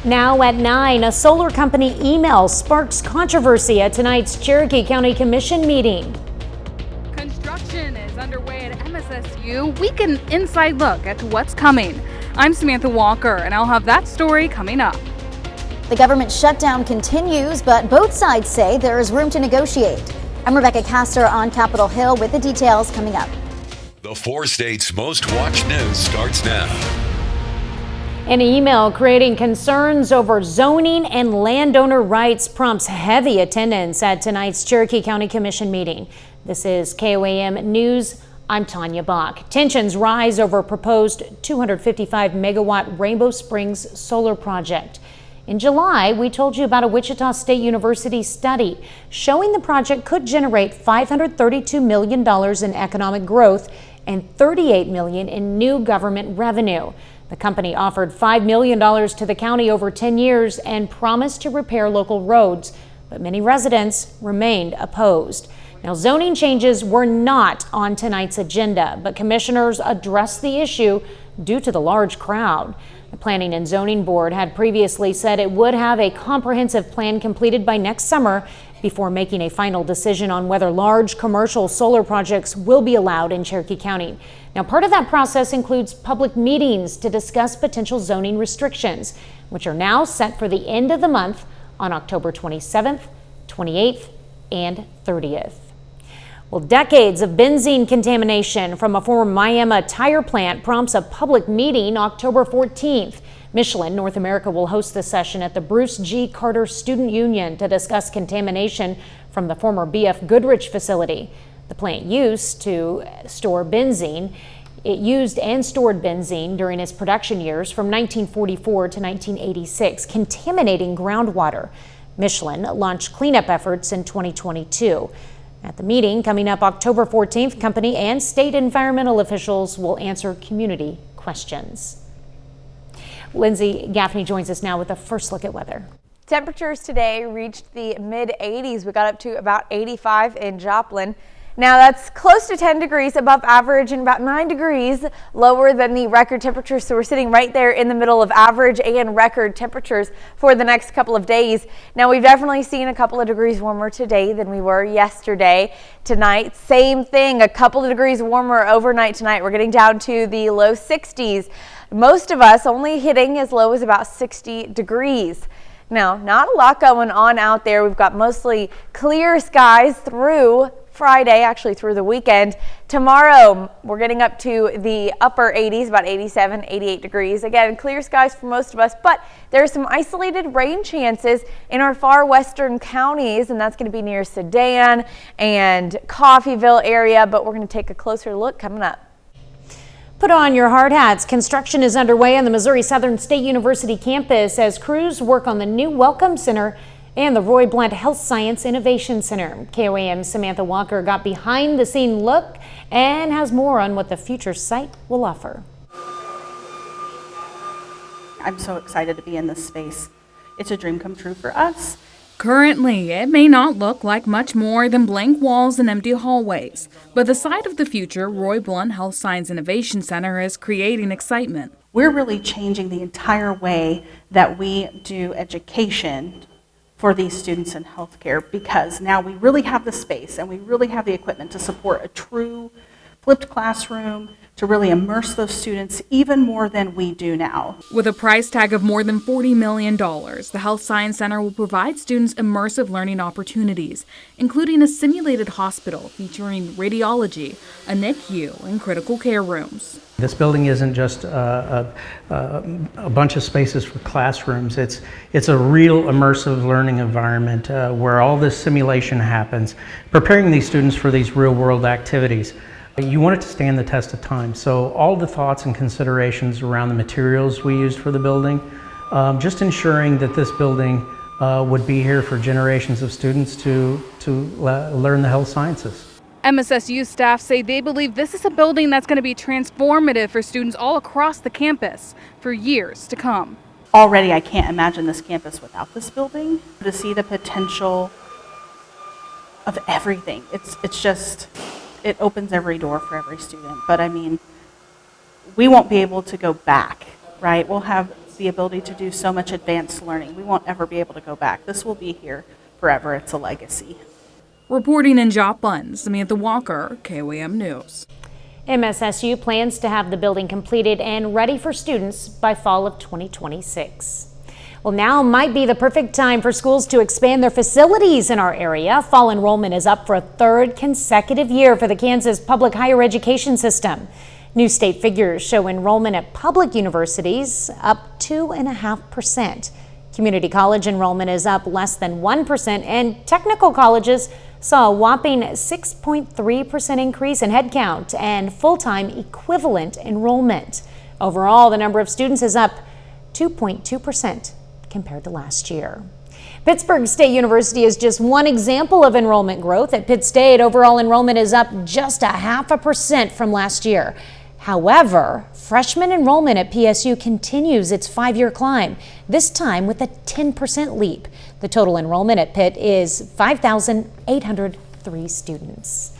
Now at 9, a solar company email sparks controversy at tonight's Cherokee County Commission meeting. Construction is underway at MSSU. We get an inside look at what's coming. I'm Samantha Walker, and I'll have that story coming up. The government shutdown continues, but both sides say there is room to negotiate. I'm Rebecca Castor on Capitol Hill with the details coming up. The 4 states' most watched news starts now. An email creating concerns over zoning and landowner rights prompts heavy attendance at tonight's Cherokee County Commission meeting. This is KOAM News. I'm Tanya Bach. Tensions rise over proposed 255 megawatt Rainbow Springs solar project. In July, we told you about a Wichita State University study showing the project could generate $532 million in economic growth and $38 million in new government revenue. The company offered $5 million to the county over 10 years and promised to repair local roads, but many residents remained opposed. Now, zoning changes were not on tonight's agenda, but commissioners addressed the issue due to the large crowd. The Planning and Zoning Board had previously said it would have a comprehensive plan completed by next summer before making a final decision on whether large commercial solar projects will be allowed in Cherokee County. Now, part of that process includes public meetings to discuss potential zoning restrictions, which are now set for the end of the month on October 27th, 28th, and 30th. Well, decades of benzene contamination from a former Miami tire plant prompts a public meeting October 14th. Michelin North America will host the session at the Bruce G. Carter Student Union to discuss contamination from the former BF Goodrich facility. The plant used to store benzene. It used and stored benzene during its production years from 1944 to 1986, contaminating groundwater. Michelin launched cleanup efforts in 2022. At the meeting coming up October 14th, company and state environmental officials will answer community questions. Lindsay Gaffney joins us now with a first look at weather. Temperatures today reached the mid-80s. We got up to about 85 in Joplin. Now that's close to 10 degrees above average and about 9 degrees lower than the record temperatures. So we're sitting right there in the middle of average and record temperatures for the next couple of days. Now we've definitely seen a couple of degrees warmer today than we were yesterday. Tonight, same thing, a couple of degrees warmer overnight tonight. We're getting down to the low 60s. Most of us only hitting as low as about 60 degrees. Now, not a lot going on out there. We've got mostly clear skies through Friday, actually through the weekend. Tomorrow, we're getting up to the upper 80s, about 87, 88 degrees. Again, clear skies for most of us, but there are some isolated rain chances in our far western counties, and that's going to be near Sedan and Coffeyville area, but we're going to take a closer look coming up. Put on your hard hats. Construction is underway on the Missouri Southern State University campus as crews work on the new Welcome Center and the Roy Blunt Health Science Innovation Center. KOAM's Samantha Walker got behind the scene look and has more on what the future site will offer. I'm so excited to be in this space. It's a dream come true for us. Currently, it may not look like much more than blank walls and empty hallways, but the site of the future Roy Blunt Health Science Innovation Center is creating excitement. We're really changing the entire way that we do education for these students in healthcare, because now we really have the space and we really have the equipment to support a true flipped classroom, to really immerse those students even more than we do now. With a price tag of more than $40 million, the Health Science Center will provide students immersive learning opportunities, including a simulated hospital featuring radiology, a NICU, and critical care rooms. This building isn't just a bunch of spaces for classrooms. It's a real immersive learning environment where all this simulation happens, preparing these students for these real-world activities. You want it to stand the test of time, so all the thoughts and considerations around the materials we used for the building, just ensuring that this building would be here for generations of students to learn the health sciences. MSSU staff say they believe this is a building that's going to be transformative for students all across the campus for years to come. Already I can't imagine this campus without this building. To see the potential of everything, it's just, it opens every door for every student. But I mean, we won't be able to go back, right? We'll have the ability to do so much advanced learning. We won't ever be able to go back. This will be here forever. It's a legacy. Reporting in Joplin, Samantha Walker, KOAM News. MSSU plans to have the building completed and ready for students by fall of 2026. Well, now might be the perfect time for schools to expand their facilities in our area. Fall enrollment is up for a third consecutive year for the Kansas public higher education system. New state figures show enrollment at public universities up 2.5%. Community college enrollment is up less than 1%, and technical colleges saw a whopping 6.3% increase in headcount and full-time equivalent enrollment. Overall, the number of students is up 2.2% compared to last year. Pittsburgh State University is just one example of enrollment growth. At Pitt State, overall enrollment is up just 0.5% from last year. However, freshman enrollment at PSU continues its 5-year climb, this time with a 10% leap. The total enrollment at Pitt is 5,803 students.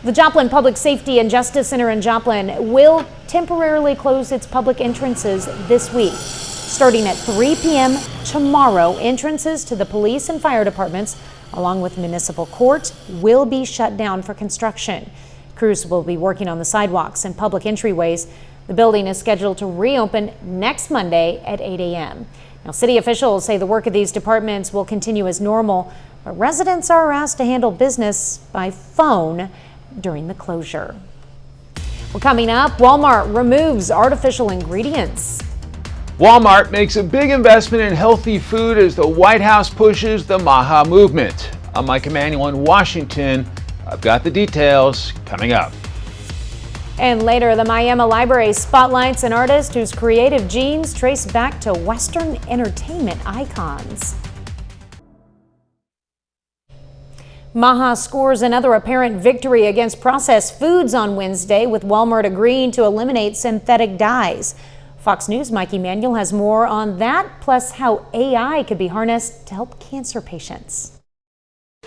The Joplin Public Safety and Justice Center in Joplin will temporarily close its public entrances this week. Starting at 3 p.m. tomorrow, entrances to the police and fire departments, along with municipal court, will be shut down for construction. Crews will be working on the sidewalks and public entryways. The building is scheduled to reopen next Monday at 8 a.m. Now, city officials say the work of these departments will continue as normal, but residents are asked to handle business by phone during the closure. Well, coming up, Walmart removes artificial ingredients. Walmart makes a big investment in healthy food as the White House pushes the MAHA movement. I'm Mike Emanuel in Washington. I've got the details coming up. And later, the Miami Library spotlights an artist whose creative genes trace back to Western entertainment icons. MAHA scores another apparent victory against processed foods on Wednesday, with Walmart agreeing to eliminate synthetic dyes. Fox News' Mike Emanuel has more on that, plus how AI could be harnessed to help cancer patients.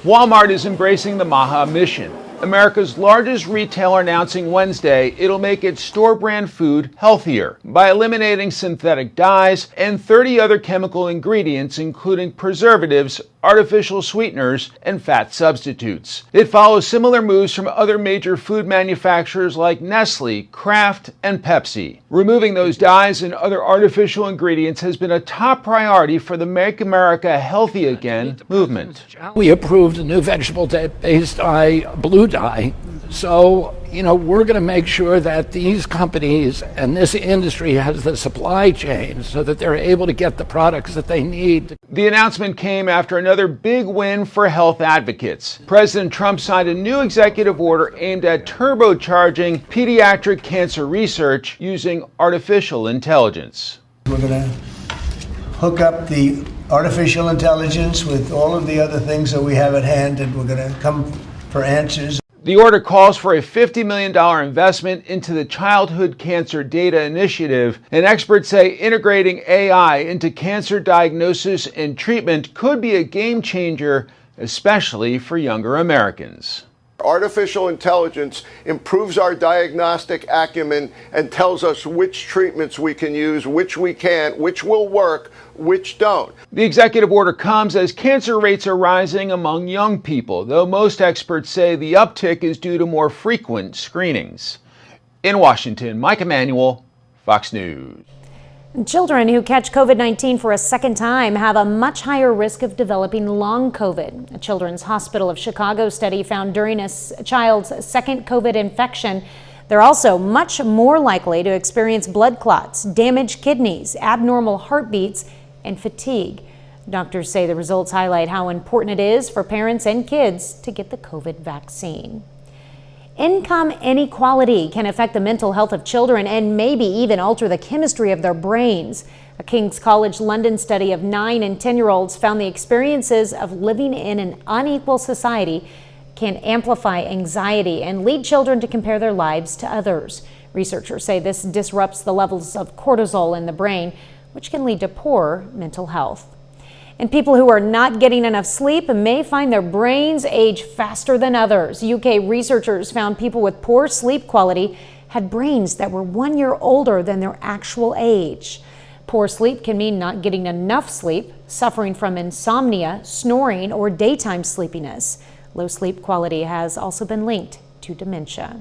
Walmart is embracing the MAHA mission. America's largest retailer announcing Wednesday it'll make its store brand food healthier by eliminating synthetic dyes and 30 other chemical ingredients, including preservatives, artificial sweeteners, and fat substitutes. It follows similar moves from other major food manufacturers like Nestle, Kraft, and Pepsi. Removing those dyes and other artificial ingredients has been a top priority for the Make America Healthy Again movement. We approved a new vegetable-based dye, blue dye. So, we're going to make sure that these companies and this industry has the supply chain so that they're able to get the products that they need. The announcement came after another big win for health advocates. President Trump signed a new executive order aimed at turbocharging pediatric cancer research using artificial intelligence. We're going to hook up the artificial intelligence with all of the other things that we have at hand, and we're going to come for answers. The order calls for a $50 million investment into the Childhood Cancer Data Initiative, and experts say integrating AI into cancer diagnosis and treatment could be a game changer, especially for younger Americans. Artificial intelligence improves our diagnostic acumen and tells us which treatments we can use, which we can't, which will work, which don't. The executive order comes as cancer rates are rising among young people, though most experts say the uptick is due to more frequent screenings. In Washington, Mike Emanuel, Fox News. Children who catch COVID-19 for a second time have a much higher risk of developing long COVID. A Children's Hospital of Chicago study found during a child's second COVID infection, they're also much more likely to experience blood clots, damaged kidneys, abnormal heartbeats, and fatigue. Doctors say the results highlight how important it is for parents and kids to get the COVID vaccine. Income inequality can affect the mental health of children and maybe even alter the chemistry of their brains. A King's College London study of 9 and 10-year-olds found the experiences of living in an unequal society can amplify anxiety and lead children to compare their lives to others. Researchers say this disrupts the levels of cortisol in the brain, which can lead to poor mental health. And people who are not getting enough sleep may find their brains age faster than others. UK researchers found people with poor sleep quality had brains that were 1 year older than their actual age. Poor sleep can mean not getting enough sleep, suffering from insomnia, snoring, or daytime sleepiness. Low sleep quality has also been linked to dementia.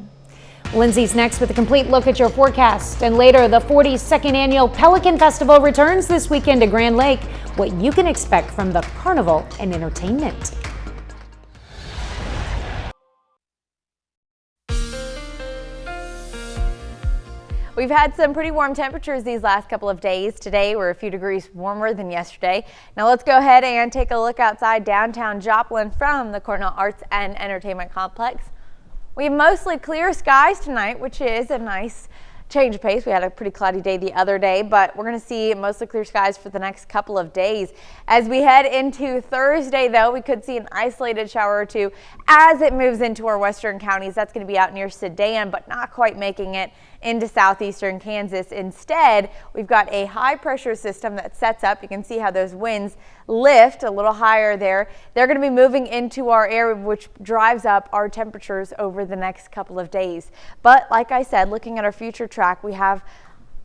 Lindsay's next with a complete look at your forecast. And later, the 42nd annual Pelican Festival returns this weekend to Grand Lake. What you can expect from the carnival and entertainment. We've had some pretty warm temperatures these last couple of days. Today, we're a few degrees warmer than yesterday. Now let's go ahead and take a look outside downtown Joplin from the Cornell Arts and Entertainment Complex. We have mostly clear skies tonight, which is a nice change of pace. We had a pretty cloudy day the other day, but we're going to see mostly clear skies for the next couple of days. As we head into Thursday, though, we could see an isolated shower or two as it moves into our western counties. That's going to be out near Sedan, but not quite making it into southeastern Kansas. Instead, we've got a high pressure system that sets up. You can see how those winds lift a little higher there. They're going to be moving into our area, which drives up our temperatures over the next couple of days. But like I said, looking at our future track, we have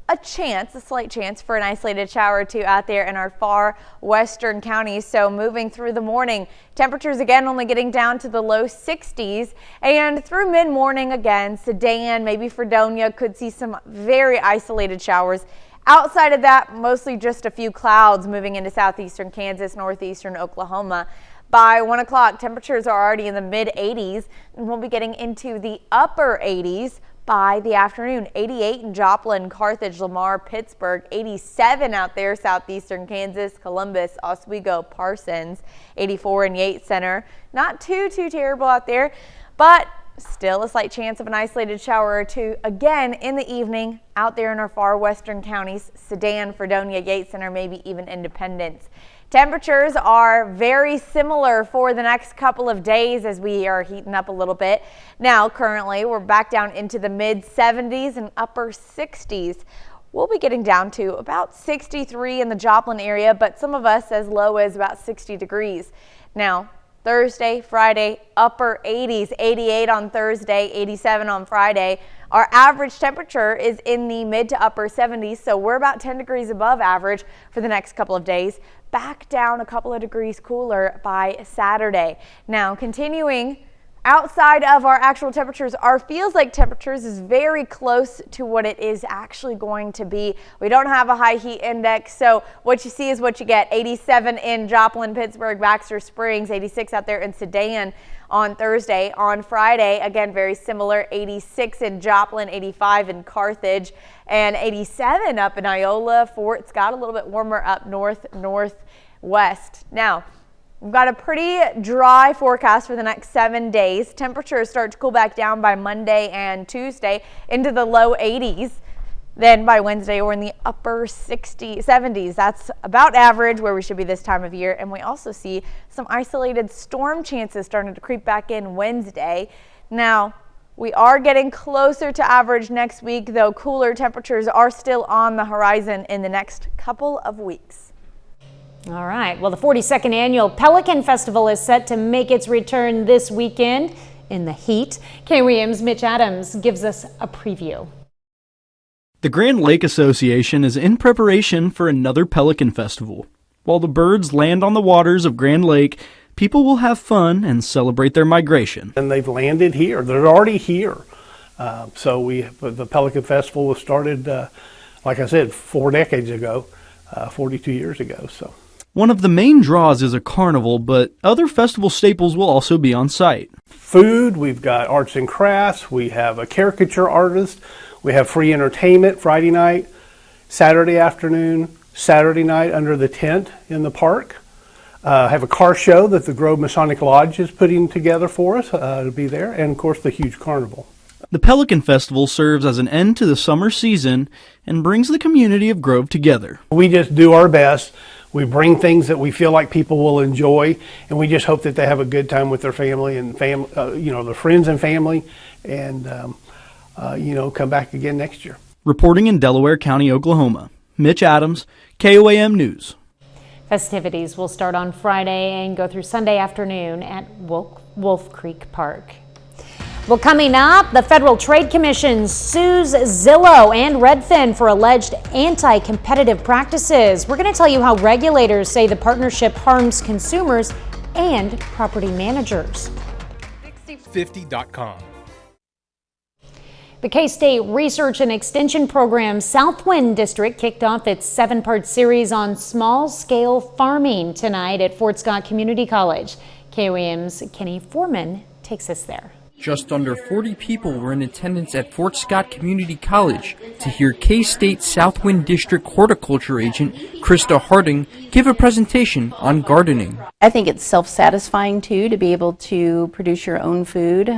a slight chance for an isolated shower or two out there in our far western counties. So moving through the morning, temperatures again only getting down to the low 60s, and through mid-morning again, Sedan, maybe Fredonia could see some very isolated showers. Outside of that, mostly just a few clouds moving into southeastern Kansas, northeastern Oklahoma. By 1 o'clock, temperatures are already in the mid 80s, and we'll be getting into the upper 80s by the afternoon. 88 in Joplin, Carthage, Lamar, Pittsburgh, 87 out there, southeastern Kansas, Columbus, Oswego, Parsons, 84 in Yates Center. Not too terrible out there, but still a slight chance of an isolated shower or two again in the evening out there in our far western counties, Sedan, Fredonia, Yates Center, maybe even Independence. Temperatures are very similar for the next couple of days as we are heating up a little bit. Now, currently, we're back down into the mid 70s and upper 60s. We'll be getting down to about 63 in the Joplin area, but some of us as low as about 60 degrees. Now, Thursday, Friday, upper 80s, 88 on Thursday, 87 on Friday. Our average temperature is in the mid to upper 70s, so we're about 10 degrees above average for the next couple of days. Back down a couple of degrees cooler by Saturday. Now, continuing outside of our actual temperatures, our feels like temperatures is very close to what it is actually going to be. We don't have a high heat index, so what you see is what you get. 87 in Joplin, Pittsburgh, Baxter Springs, 86 out there in Sedan on Thursday. On Friday, again, very similar, 86 in Joplin, 85 in Carthage, and 87 up in Iola, Fort Scott, a little bit warmer up northwest. Now, we've got a pretty dry forecast for the next 7 days. Temperatures start to cool back down by Monday and Tuesday into the low 80s. Then by Wednesday, we're in the upper 70s. That's about average where we should be this time of year. And we also see some isolated storm chances starting to creep back in Wednesday. Now, we are getting closer to average next week, though cooler temperatures are still on the horizon in the next couple of weeks. All right. Well, the 42nd annual Pelican Festival is set to make its return this weekend in the heat. KWM's Mitch Adams gives us a preview. The Grand Lake Association is in preparation for another Pelican Festival. While the birds land on the waters of Grand Lake, people will have fun and celebrate their migration. And they've landed here. They're already here. The Pelican Festival was started, like I said, 4 decades ago, 42 years ago. One of the main draws is a carnival, but other festival staples will also be on site. Food, we've got arts and crafts, we have a caricature artist, we have free entertainment Friday night, Saturday afternoon, Saturday night under the tent in the park. Have a car show that the Grove Masonic Lodge is putting together for us to be there, and of course the huge carnival. The Pelican Festival serves as an end to the summer season and brings the community of Grove together. We just do our best. We bring things that we feel like people will enjoy, and we just hope that they have a good time with their family and their friends and family, and come back again next year. Reporting in Delaware County, Oklahoma, Mitch Adams, KOAM News. Festivities will start on Friday and go through Sunday afternoon at Wolf Creek Park. Well, coming up, the Federal Trade Commission sues Zillow and Redfin for alleged anti-competitive practices. We're going to tell you how regulators say the partnership harms consumers and property managers. 6050.com. The K-State Research and Extension Program Southwind District kicked off its 7-part series on small-scale farming tonight at Fort Scott Community College. KOAM's Kenny Foreman takes us there. Just under 40 people were in attendance at Fort Scott Community College to hear K-State Southwind District Horticulture Agent Krista Harding give a presentation on gardening. I think it's self-satisfying too to be able to produce your own food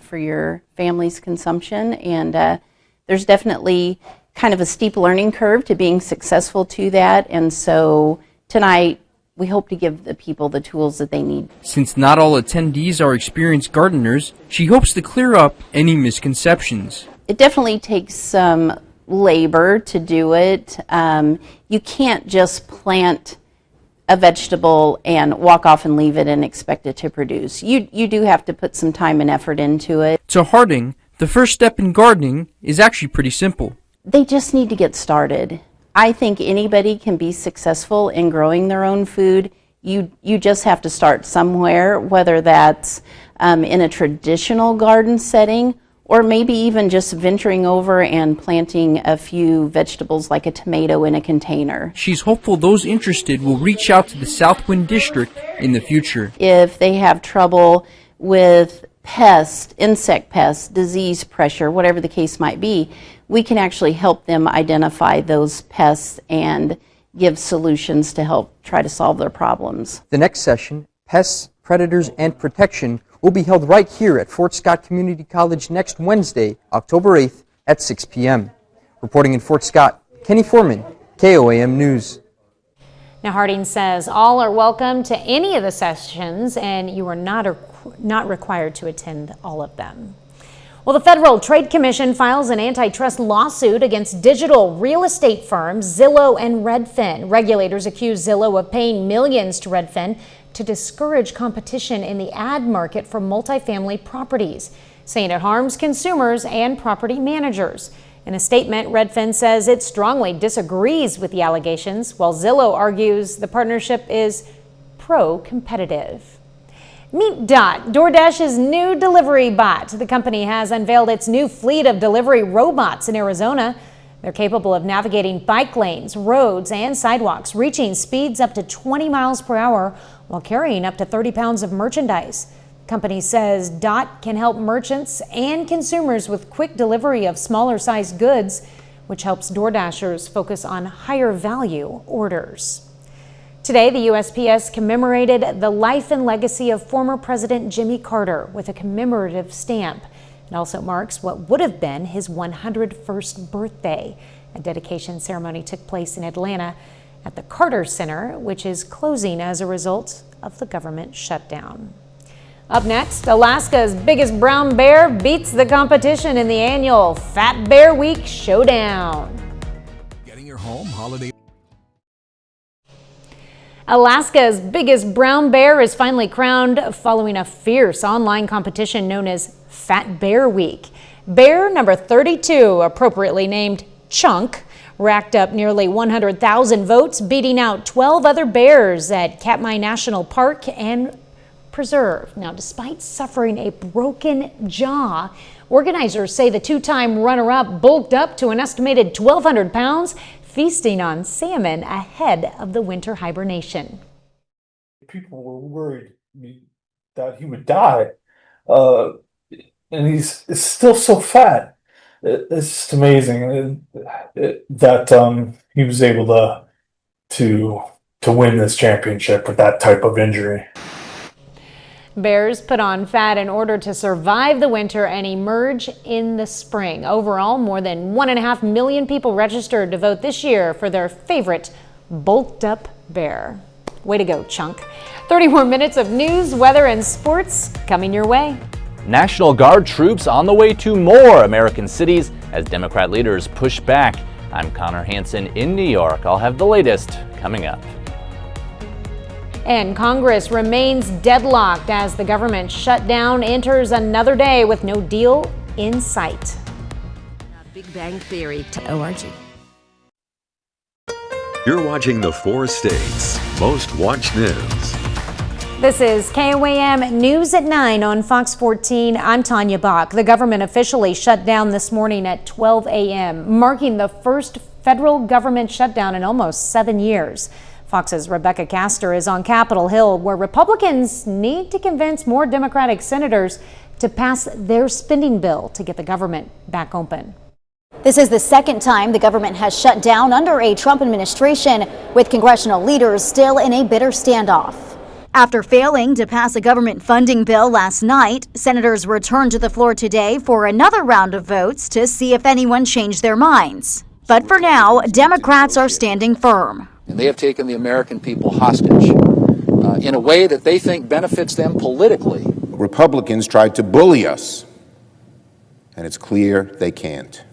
for your family's consumption, and there's definitely kind of a steep learning curve to being successful to that, and so tonight we hope to give the people the tools that they need. Since not all attendees are experienced gardeners, she hopes to clear up any misconceptions. It definitely takes some labor to do it. You can't just plant a vegetable and walk off and leave it and expect it to produce. You do have to put some time and effort into it. To Harding, the first step in gardening is actually pretty simple. They just need to get started. I think anybody can be successful in growing their own food. You just have to start somewhere, whether that's in a traditional garden setting or maybe even just venturing over and planting a few vegetables like a tomato in a container. She's hopeful those interested will reach out to the Southwind District in the future. If they have trouble with pests, insect pests, disease pressure, whatever the case might be, we can actually help them identify those pests and give solutions to help try to solve their problems. The next session, Pests, Predators, and Protection, will be held right here at Fort Scott Community College next Wednesday, October 8th at 6 p.m. Reporting in Fort Scott, Kenny Foreman, KOAM News. Now, Harding says all are welcome to any of the sessions, and you are not required to attend all of them. Well, the Federal Trade Commission files an antitrust lawsuit against digital real estate firms Zillow and Redfin. Regulators accuse Zillow of paying millions to Redfin to discourage competition in the ad market for multifamily properties, saying it harms consumers and property managers. In a statement, Redfin says it strongly disagrees with the allegations, while Zillow argues the partnership is pro-competitive. Meet Dot, DoorDash's new delivery bot. The company has unveiled its new fleet of delivery robots in Arizona. They're capable of navigating bike lanes, roads, and sidewalks, reaching speeds up to 20 miles per hour while carrying up to 30 pounds of merchandise. The company says Dot can help merchants and consumers with quick delivery of smaller sized goods, which helps DoorDashers focus on higher value orders. Today, the USPS commemorated the life and legacy of former President Jimmy Carter with a commemorative stamp. It also marks what would have been his 101st birthday. A dedication ceremony took place in Atlanta at the Carter Center, which is closing as a result of the government shutdown. Up next, Alaska's biggest brown bear beats the competition in the annual Fat Bear Week Showdown. Getting your home holiday. Alaska's biggest brown bear is finally crowned following a fierce online competition known as Fat Bear Week. Bear number 32, appropriately named Chunk, racked up nearly 100,000 votes, beating out 12 other bears at Katmai National Park and Preserve. Now, despite suffering a broken jaw, organizers say the two-time runner-up bulked up to an estimated 1,200 pounds, feasting on salmon ahead of the winter hibernation. People were worried that he would die, and he's still so fat. It's just amazing that he was able to win this championship with that type of injury. Bears put on fat in order to survive the winter and emerge in the spring. Overall, more than 1.5 million people registered to vote this year for their favorite bulked up bear. Way to go, Chunk. 30 more minutes of news, weather, and sports coming your way. National Guard troops on the way to more American cities as Democrat leaders push back. I'm Connor Hansen in New York. I'll have the latest coming up. And Congress remains deadlocked as the government shutdown enters another day with no deal in sight. Big Bang Theory to ORG. You're watching the 4 states' most watched news. This is KOAM News at 9 on Fox 14. I'm Tanya Bach. The government officially shut down this morning at 12 a.m., marking the first federal government shutdown in almost 7 years. Fox's Rebecca Castor is on Capitol Hill, where Republicans need to convince more Democratic senators to pass their spending bill to get the government back open. This is the second time the government has shut down under a Trump administration, with congressional leaders still in a bitter standoff. After failing to pass a government funding bill last night, senators returned to the floor today for another round of votes to see if anyone changed their minds. But for now, Democrats are standing firm. And they have taken the American people hostage in a way that they think benefits them politically. Republicans tried to bully us, and it's clear they can't.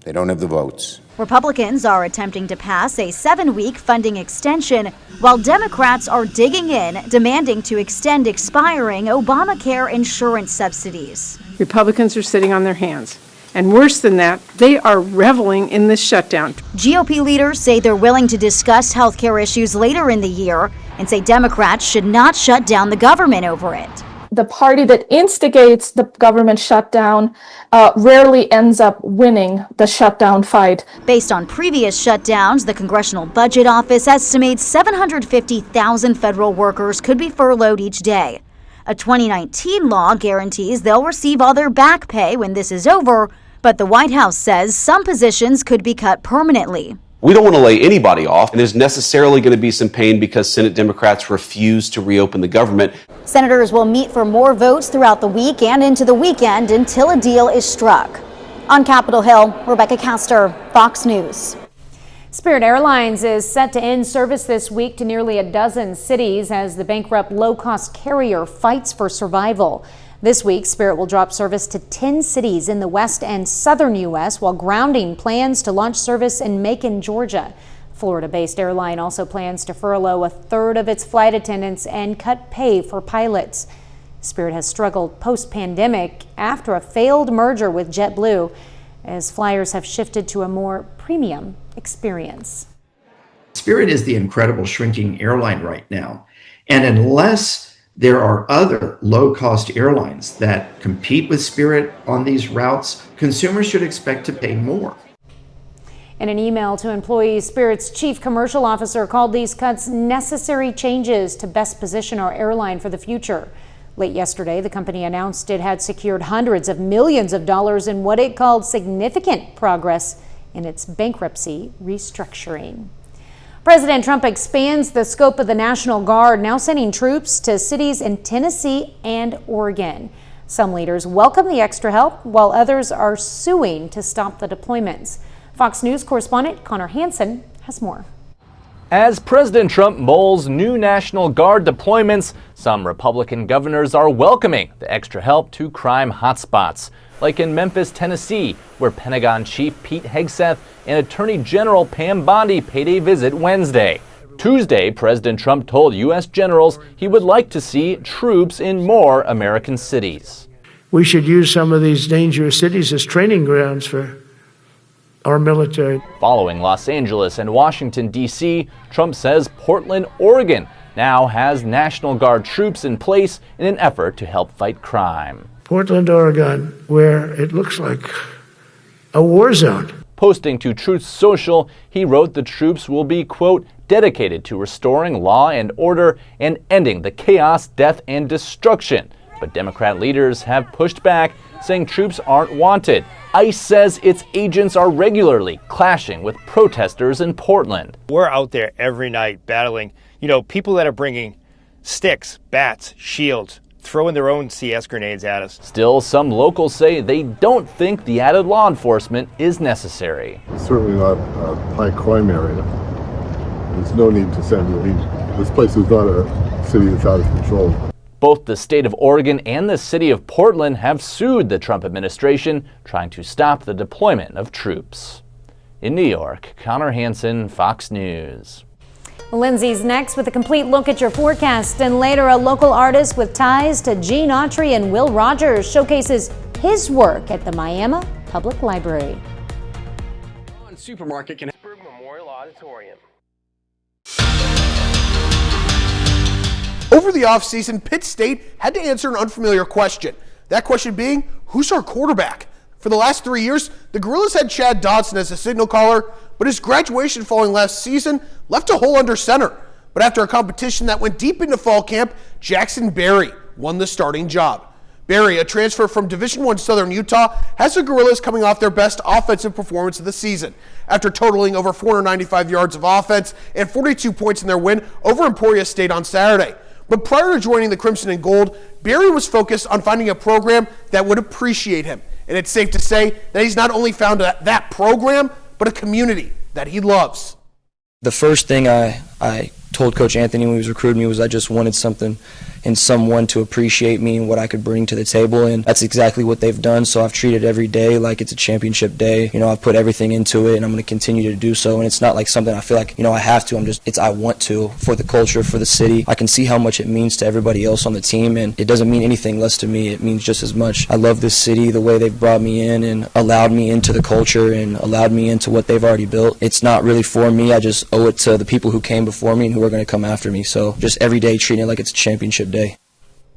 They don't have the votes. Republicans are attempting to pass a 7-week funding extension, while Democrats are digging in, demanding to extend expiring Obamacare insurance subsidies. Republicans are sitting on their hands. And worse than that, they are reveling in this shutdown. GOP leaders say they're willing to discuss health care issues later in the year and say Democrats should not shut down the government over it. The party that instigates the government shutdown rarely ends up winning the shutdown fight. Based on previous shutdowns, the Congressional Budget Office estimates 750,000 federal workers could be furloughed each day. A 2019 law guarantees they'll receive all their back pay when this is over, but the White House says some positions could be cut permanently. We don't want to lay anybody off, and there's necessarily going to be some pain because Senate Democrats refuse to reopen the government. Senators will meet for more votes throughout the week and into the weekend until a deal is struck. On Capitol Hill, Rebecca Castor, Fox News. Spirit Airlines is set to end service this week to nearly a dozen cities as the bankrupt low-cost carrier fights for survival. This week, Spirit will drop service to 10 cities in the west and southern U.S. while grounding plans to launch service in Macon, Georgia. Florida-based airline also plans to furlough a third of its flight attendants and cut pay for pilots. Spirit has struggled post-pandemic after a failed merger with JetBlue, as flyers have shifted to a more premium experience. Spirit is the incredible shrinking airline right now. And unless there are other low-cost airlines that compete with Spirit on these routes, consumers should expect to pay more. In an email to employees, Spirit's chief commercial officer called these cuts necessary changes to best position our airline for the future. Late yesterday, the company announced it had secured hundreds of millions of dollars in what it called significant progress in its bankruptcy restructuring. President Trump expands the scope of the National Guard, now sending troops to cities in Tennessee and Oregon. Some leaders welcome the extra help, while others are suing to stop the deployments. Fox News correspondent Connor Hansen has more. As President Trump mulls new National Guard deployments, some Republican governors are welcoming the extra help to crime hotspots, like in Memphis, Tennessee, where Pentagon Chief Pete Hegseth and Attorney General Pam Bondi paid a visit Wednesday. Tuesday, President Trump told U.S. generals he would like to see troops in more American cities. We should use some of these dangerous cities as training grounds for our military. Following Los Angeles and Washington, D.C., Trump says Portland, Oregon now has National Guard troops in place in an effort to help fight crime. Portland, Oregon, where it looks like a war zone. Posting to Truth Social, he wrote the troops will be, quote, dedicated to restoring law and order and ending the chaos, death, and destruction. But Democrat leaders have pushed back, saying troops aren't wanted. ICE says its agents are regularly clashing with protesters in Portland. We're out there every night battling, people that are bringing sticks, bats, shields, throwing their own CS grenades at us. Still, some locals say they don't think the added law enforcement is necessary. It's certainly not a high crime area. There's no need to send elite. This place is not a city that's out of control. Both the state of Oregon and the city of Portland have sued the Trump administration, trying to stop the deployment of troops. In New York, Connor Hansen, Fox News. Lindsay's next with a complete look at your forecast, and later a local artist with ties to Gene Autry and Will Rogers showcases his work at the Miami Public Library. Supermarket can Memorial Auditorium. Over the offseason, Pitt State had to answer an unfamiliar question. That question being, who's our quarterback? For the last 3 years, the Gorillas had Chad Dodson as a signal caller, but his graduation following last season left a hole under center. But after a competition that went deep into fall camp, Jackson Berry won the starting job. Berry, a transfer from Division I Southern Utah, has the Gorillas coming off their best offensive performance of the season, after totaling over 495 yards of offense and 42 points in their win over Emporia State on Saturday. But prior to joining the Crimson and Gold, Berry was focused on finding a program that would appreciate him. And it's safe to say that he's not only found that program, but a community that he loves. The first thing I told Coach Anthony when he was recruiting me was I just wanted something and someone to appreciate me and what I could bring to the table, and that's exactly what they've done. So I've treated every day like it's a championship day. You know, I've put everything into it, and I'm going to continue to do so. And it's not like something I feel like, I have to. I want to, for the culture, for the city. I can see how much it means to everybody else on the team, and it doesn't mean anything less to me. It means just as much. I love this city, the way they've brought me in and allowed me into the culture and allowed me into what they've already built. It's not really for me. I just owe it to the people who came before me and who are going to come after me. So just every day treating it like it's a championship day.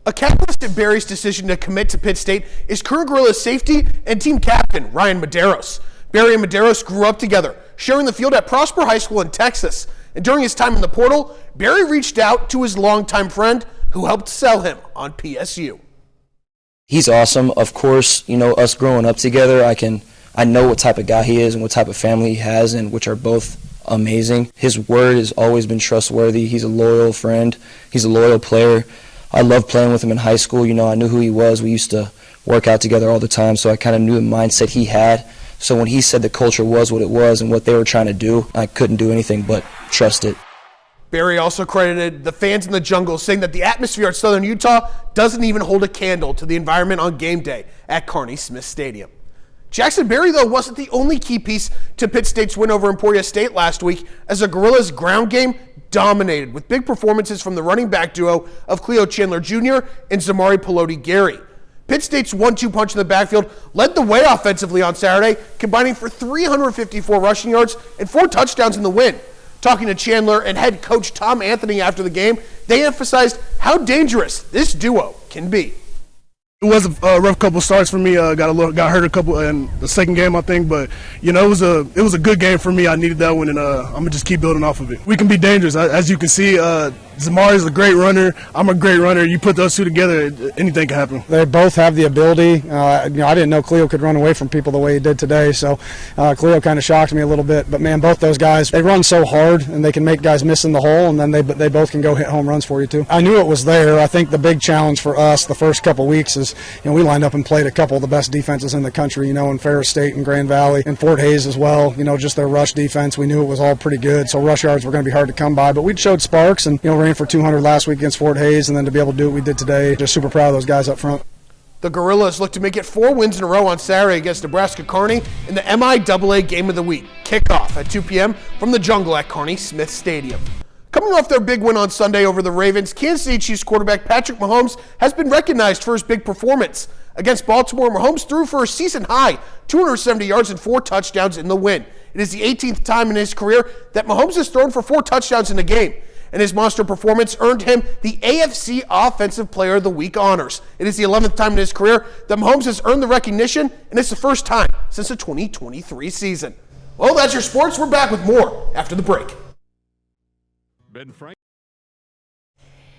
A catalyst in Berry's decision to commit to Pitt State is current Gorillas safety and team captain Ryan Medeiros. Berry and Medeiros grew up together, sharing the field at Prosper High School in Texas. And during his time in the portal, Berry reached out to his longtime friend who helped sell him on PSU. He's awesome. Of course, us growing up together, I know what type of guy he is and what type of family he has, and which are both amazing. His word has always been trustworthy. He's a loyal friend. He's a loyal player. I loved playing with him in high school. I knew who he was. We used to work out together all the time, so I kind of knew the mindset he had. So when he said the culture was what it was and what they were trying to do, I couldn't do anything but trust it. Berry also credited the fans in the jungle, saying that the atmosphere at Southern Utah doesn't even hold a candle to the environment on game day at Carney Smith Stadium. Jackson Berry, though, wasn't the only key piece to Pitt State's win over Emporia State last week, as the Gorillas' ground game dominated with big performances from the running back duo of Cleo Chandler Jr. and Zamari Pelote Gary. Pitt State's 1-2 punch in the backfield led the way offensively on Saturday, combining for 354 rushing yards and 4 touchdowns in the win. Talking to Chandler and head coach Tom Anthony after the game, they emphasized how dangerous this duo can be. It was a rough couple starts for me. Got hurt a couple in the second game, I think, but it was a good game for me. I needed that one, and I'm gonna just keep building off of it. We can be dangerous, as you can see. Zamari's a great runner. I'm a great runner. You put those two together, anything can happen. They both have the ability. I didn't know Cleo could run away from people the way he did today, so Cleo kind of shocked me a little bit. But man, both those guys, they run so hard, and they can make guys miss in the hole, and then they both can go hit home runs for you too. I knew it was there. I think the big challenge for us the first couple weeks is, we lined up and played a couple of the best defenses in the country, in Ferris State and Grand Valley and Fort Hays as well. Just their rush defense, we knew it was all pretty good, so rush yards were going to be hard to come by, but we showed sparks and ran for 200 last week against Fort Hays, and then to be able to do what we did today, just super proud of those guys up front. The Gorillas look to make it 4 wins in a row on Saturday against Nebraska Kearney in the MIAA Game of the Week. Kickoff at 2 p.m. from the jungle at Carney Smith Stadium. Coming off their big win on Sunday over the Ravens, Kansas City Chiefs quarterback Patrick Mahomes has been recognized for his big performance. Against Baltimore, Mahomes threw for a season-high 270 yards and 4 touchdowns in the win. It is the 18th time in his career that Mahomes has thrown for 4 touchdowns in a game, and his monster performance earned him the AFC Offensive Player of the Week honors. It is the 11th time in his career that Mahomes has earned the recognition, and it's the first time since the 2023 season. Well, that's your sports. We're back with more after the break.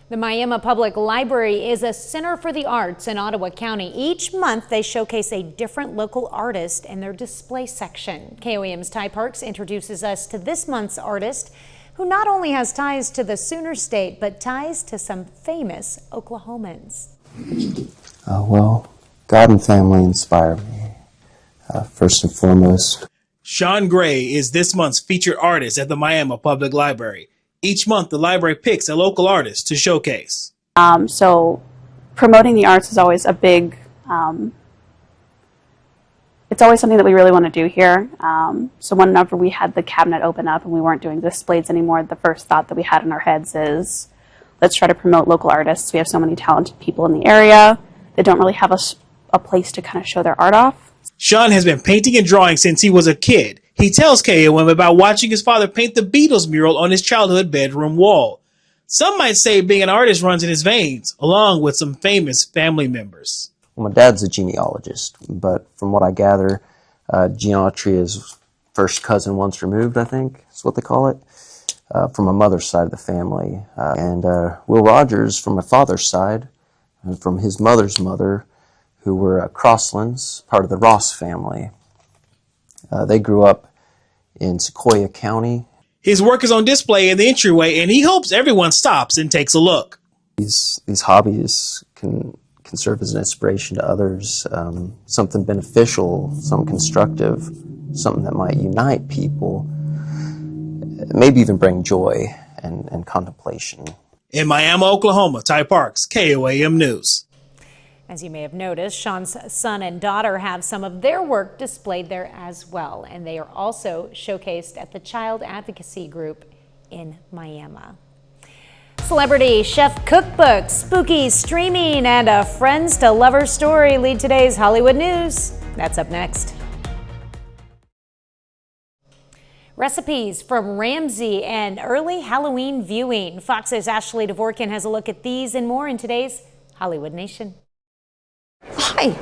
The Miami Public Library is a center for the arts in Ottawa County. Each month, they showcase a different local artist in their display section. KOAM's Ty Parks introduces us to this month's artist, who not only has ties to the Sooner State, but ties to some famous Oklahomans. Well, God and family inspire me, first and foremost. Sean Gray is this month's featured artist at the Miami Public Library. Each month, the library picks a local artist to showcase. So promoting the arts is always a big, it's always something that we really want to do here. So whenever we had the cabinet open up and we weren't doing displays anymore, the first thought that we had in our heads is, let's try to promote local artists. We have so many talented people in the area that don't really have a place to kind of show their art off. Sean has been painting and drawing since he was a kid. He tells KOM about watching his father paint the Beatles mural on his childhood bedroom wall. Some might say being an artist runs in his veins, along with some famous family members. Well, my dad's a genealogist, but from what I gather, genealogy is first cousin once removed, I think is what they call it, from my mother's side of the family. And Will Rogers from my father's side, and from his mother's mother, who were Crosslands, part of the Ross family. They grew up in Sequoia County. His work is on display in the entryway, and he hopes everyone stops and takes a look. These hobbies can serve as an inspiration to others, something beneficial, something constructive, something that might unite people, maybe even bring joy and contemplation. In Miami, Oklahoma, Ty Parks, KOAM News. As you may have noticed, Sean's son and daughter have some of their work displayed there as well, and they are also showcased at the Child Advocacy Group in Miami. Celebrity chef cookbook, spooky streaming, and a friends to lovers story lead today's Hollywood news. That's up next. Recipes from Ramsay and early Halloween viewing. Fox's Ashley Dvorkin has a look at these and more in today's Hollywood Nation. Hi.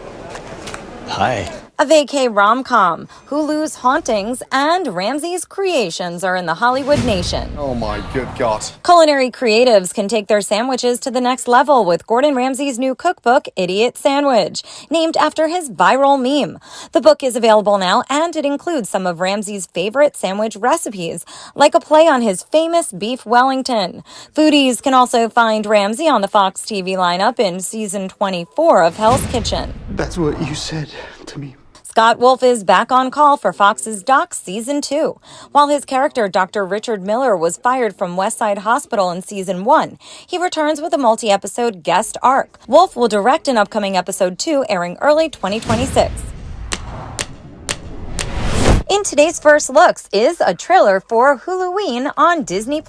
Hi. A vacay rom-com, Hulu's Hauntings, and Ramsay's Creations are in the Hollywood Nation. Oh my good God. Culinary creatives can take their sandwiches to the next level with Gordon Ramsay's new cookbook, Idiot Sandwich, named after his viral meme. The book is available now, and it includes some of Ramsay's favorite sandwich recipes, like a play on his famous beef Wellington. Foodies can also find Ramsay on the Fox TV lineup in season 24 of Hell's Kitchen. That's what you said to me. Scott Wolf is back on call for Fox's Doc Season 2. While his character, Dr. Richard Miller, was fired from Westside Hospital in Season 1, he returns with a multi-episode guest arc. Wolf will direct an upcoming Episode 2 airing early 2026. In today's First Looks is a trailer for Halloween on Disney+.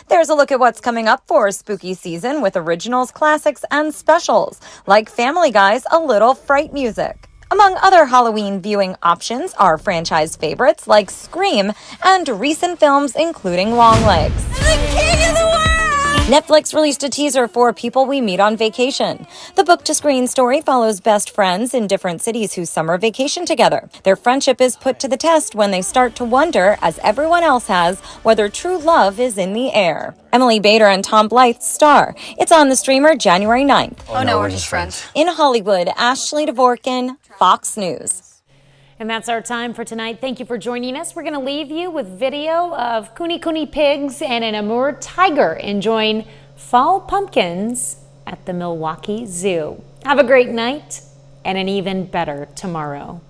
There's a look at what's coming up for spooky season with originals, classics, and specials, like Family Guy's A Little Fright Music. Among other Halloween viewing options are franchise favorites like Scream and recent films including Longlegs. Netflix released a teaser for People We Meet on Vacation. The book-to-screen story follows best friends in different cities who summer vacation together. Their friendship is put to the test when they start to wonder, as everyone else has, whether true love is in the air. Emily Bader and Tom Blythe star. It's on the streamer January 9th. Oh no, we're just friends. In Hollywood, Ashley Dvorkin, Fox News. And that's our time for tonight. Thank you for joining us. We're going to leave you with video of Kuni Kuni pigs and an Amur tiger enjoying fall pumpkins at the Milwaukee Zoo. Have a great night and an even better tomorrow.